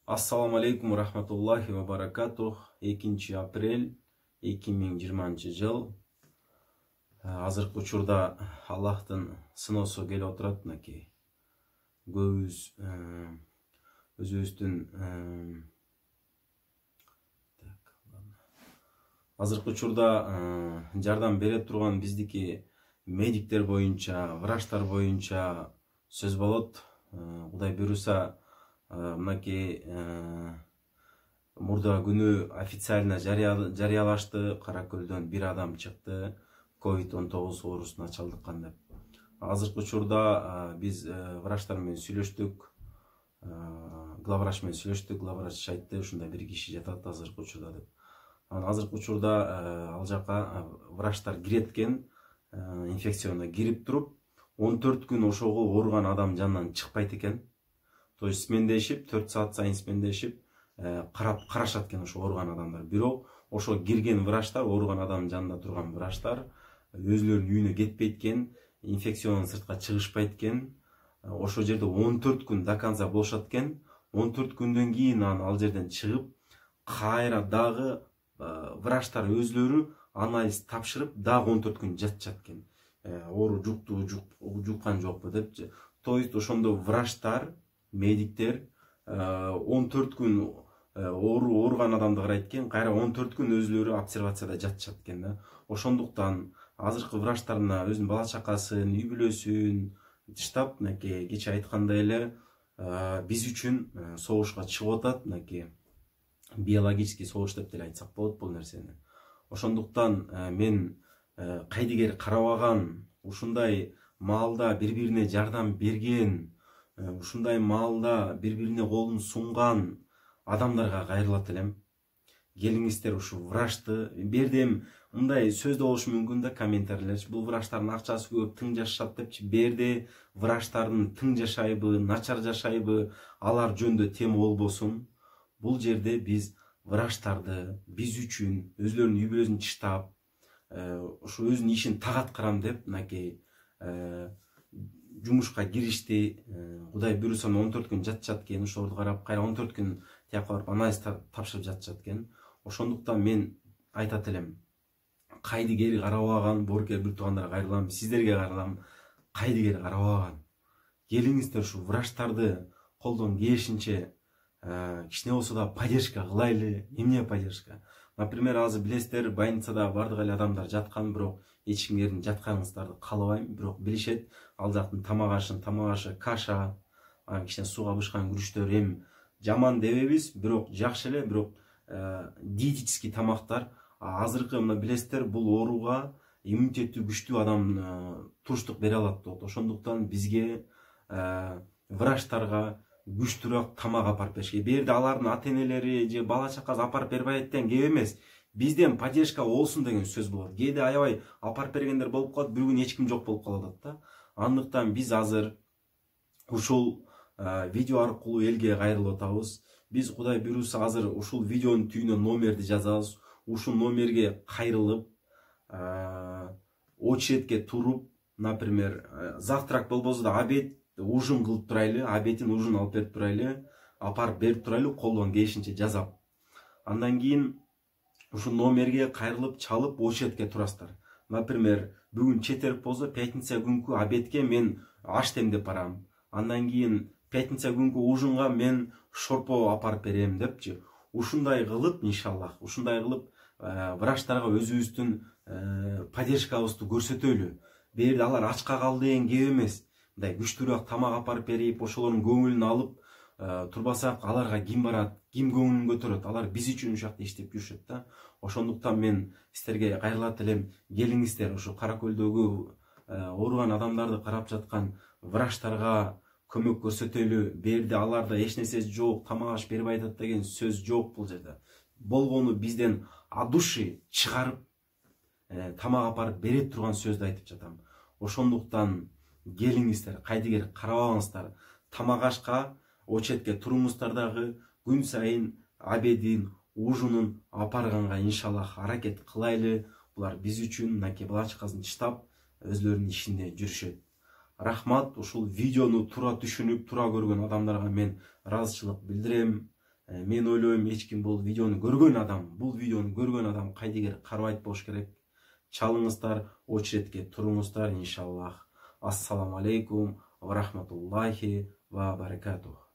Assalamu alaikum rahmatullohi va barakatuh. 2 апрель 2020 жыл. Азыркы учурда Аллахтын сыноосу келип отурат мынакей. Көбүбүз өзүбүздүн азыркы учурда жардам бере турган биздики медиктер боюнча, врачтар боюнча сөз болот. Кудай буйруса мынакей мурда күнү официально жарыялашты. Каракөлдөн бир адам чыкты COVID-19 оорусуна чалдыккан деп. Азыркы учурда биз врачтар менен сүйлөштүк, главврач менен сүйлөштүк. Главврач айтты, ушундай бир киши жатат азыркы учурда деп. Азыркы учурда ал жака врачтар кирет экен, инфекцияна кирип туруп 14 күн ошого ооруган адам жанынан чыкпайт экен. То есть смендешип, 4 саат сайын смендешип, карашат экен ошо ооруган адамдар. Бирок ошо кирген врачтар, ооруган адам жанында турган врачтар өзүлөрүнүн үйүнө кетпейт экен, инфекциядан сыртка чыгышпайт экен. Ошол жерде 14 күн до конца болушат экен. 14 күндөн кийин ал жерден чыгып, кайра дагы врачтар өзүлөрү анализ тапшырып, дагы 14 күн жатышат экен. Оору жуккан жокпу деп. То есть ошондо врачтар, медиктер 14 күн ооруган адамды карайт экен, кайра 14 күн өзүлөрү обсервацияда жатышат экен да. Ошондуктан азыркы врачтарына өзүнүн бала чакасын, үй бүлөсүн тыштап, мынакей кечээ айткандай эле биз үчүн согушка чыгып атат, мынакей биологический согуш деп деле айтсак болот бул нерсени. Ошондуктан мен кайдыгер карабаган, ушундай маалда бири-бирине жардам берген, ушундай маалда бири-бирине колун сунган адамдарга кайрылат элем. Келиңиздер ушу врачты, бердем мындай сөз да болушу мүмкүн да, комментарийлер. Бул врачтардын акчасы көп, тың жашашат депчи. Берде врачтардын тың жашайбы, начар жашайбы, алар жөнүндө тема болбосун. Бул жерде биз врачтарды биз үчүн өзүлөрүнүн үй бүлөсүн чыштап, ушу өзүнүн ишин так аткарам деп мынакей жумушка киришти. Кудай буйруса 14 күн жатышат экен, ошолорду карап, кайра 14 күн тияка барып анализ тапшырып жатышат экен. Ошондуктан мен айтат элем, кайдыгер карабаган боорукер бир туугандарга кайрылам, сиздерге кайрылам, кайдыгер карабаган. Келиңиздер ушу врачтарды колдон келишинче кичине болсо да поддержка кылайлы. Эмне поддержка? Например, азыр билесиздер, больницада бардык эле адамдар жаткан, бирок эч кимдердин жатканыңыздарды каалабайм, бирок билишет, ал жактын тамак ашы каша, кичине сууга бышкан күрүчтөр эми жаман дебейбиз, бирок жакшы эле, бирок диетический тамактар. Азыркы мына билесиздер, бул ооруга иммунитети күчтүү адам туруштук бере алат болот. Ошондуктан бизге врачтарга күчтүүрөөк тамак апарып бериш керек. Берде алардын ата-энелери же бала чакасы апарып бербейт деген кеп эмес. Бизден поддержка болсун деген сөз болот. Кээде аябай апарып бергендер болуп калат, бир күн эч ким жок болуп калат да. Андыктан биз азыр ушул видео аркылуу элге кайрылып атабыз. Биз Кудай буйруса азыр ушул видеонун түйүнө номерди жазабыз. Ушул номерге кайрылып, очередке туруп, например, завтрак болбосо да обед, ужин кылып турайлы, обедин ужин алып берип турайлы, апарып берип турайлы, колдон келишинче жасап. Андан кийин ушул номерге кайрылып, чалып, очередке турасыздар. Например, бүгүн четверг болсо, пятница күнкү обедке мен аш демдеп барам. Андан кийин пятница күнкү ужинга мен шорпо апарып берем депчи. Ушундай кылып, иншаллах, ушундай кылып врачтарга өзүбүздүн поддержкабызды көрсөтөлү. Берде алар ачка калды деген кеп эмес. Мындай күчтүүрөөк тамак апарып берип, ошолордун көңүлүн алып турбасак, аларга ким барат, ким көңүлүн көтөрөт? Алар биз үчүн ушул жакта иштеп жүрүшөт да. Ошондуктан мен сиздерге кайрылат элем, келиңиздер ушу Каракөлдөгү ооруган адамдарды карап жаткан врачтарга көмөк көрсөтөлү. Берде аларда эч нерсе жок, тамак аш бербей атат деген сөз жок бул жерде. Болгону бизден от души чыгарып тамак апарып бере турган сөздү айтып жатам. Ошондуктан келиңиздер, кайдыгер карабаңыздар, тамак ашка очередке туруңуздар дагы, күн сайын обедин, ужинун апарганга иншаллах аракет кылайлы. Булар биз үчүн мынакей бала чакасын чыштап, өзлөрүнүн ишинде жүрүшөт. Рахмат, ушул видеону туура түшүнүп, туура көргөн адамдарга мен ыраазычылык билдирем. Мен ойлойм эч ким бул видеону көргөн адам кайдыгер карабайт болуш керек. Чалыңыздар, очередке туруңуздар иншаллах. Ассаламу алейкум ва рахматуллахи ва баракатух.